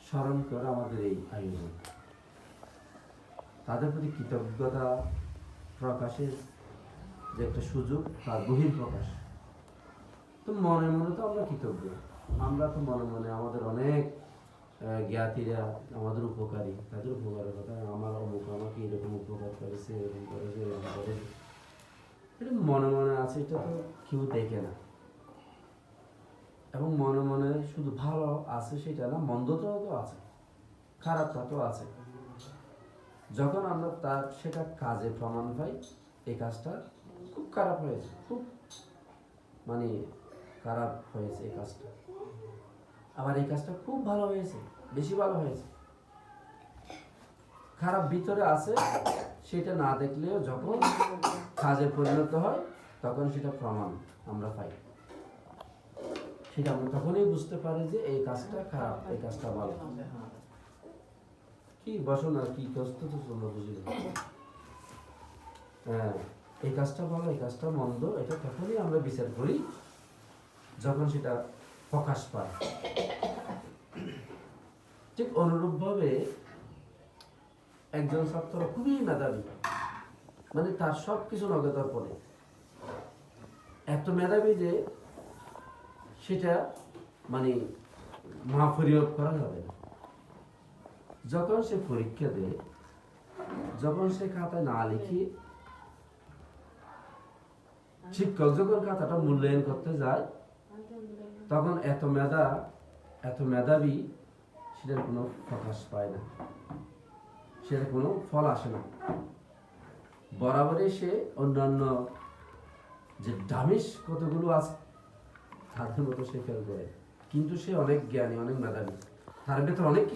স্মরণ করে আমাদের এই আয়োজন, তাদের প্রতি কৃতজ্ঞতা প্রকাশের যে একটা সুযোগ, তার বহিঃপ্রকাশ। তো মনে মনে তো আমরা কৃতজ্ঞ, আমরা তো মনে মনে আমাদের অনেক জ্ঞাতিরা আমাদের উপকারী, তাদের উপকারের কথা, আমার অমুক আমাকে এরকম উপকার করেছে, এরকম করেছে, এরকম করেছে, এটা মনে মনে আছে, এটা তো কেউ দেখে না। এবং মনে মনে শুধু ভালো আছে সেটা না, মন্দটাও তো আছে, খারাপটা তো আছে। যখন আমরা তার সেটা কাজে প্রমাণ পাই, এই কাজটা খুব খারাপ হয়েছে, খুব মানে খারাপ হয়েছে এই কাজটা, আবার এই কাজটা খুব ভালো হয়েছে, বেশি ভালো হয়েছে। খারাপ ভিতরে আছে সেটা না দেখলেও যখন কাজে পরিণত হয় তখন সেটা প্রমাণ আমরা পাই, সেটা আমরা তখনই বুঝতে পারি যে এই কাজটা খারাপ, এই কাজটা ভালো। কি বসো না, কি কষ্ট তো তোমরা বুঝলে। হ্যাঁ, এই কাজটা ভালো, এই কাজটা মন্দ, এটা তখনই আমরা বিচার করি যখন সেটা প্রকাশ পায়। ঠিক অনুরূপভাবে একজন ছাত্র খুবই মেধাবী, মানে তার সব কিছু নগদার পরে এত মেধাবী যে সেটা মানে মহাপরিমাপ করা যাবে না। যখন সে পরীক্ষা দেয়, যখন সে খাতায় না লিখে শিক্ষক যখন খাতাটা মূল্যায়ন করতে যায়, তখন এত মেধাবী সেটার কোনো প্রকাশ পায় না, সেটার কোনো ফল আসে না। বরাবরই সে অন্যান্য যে দামিশ কতগুলো আছে তাদের মতো সে ফেল করে, কিন্তু সে অনেক জ্ঞানী, অনেক মেধাবী, তার ভেতর অনেক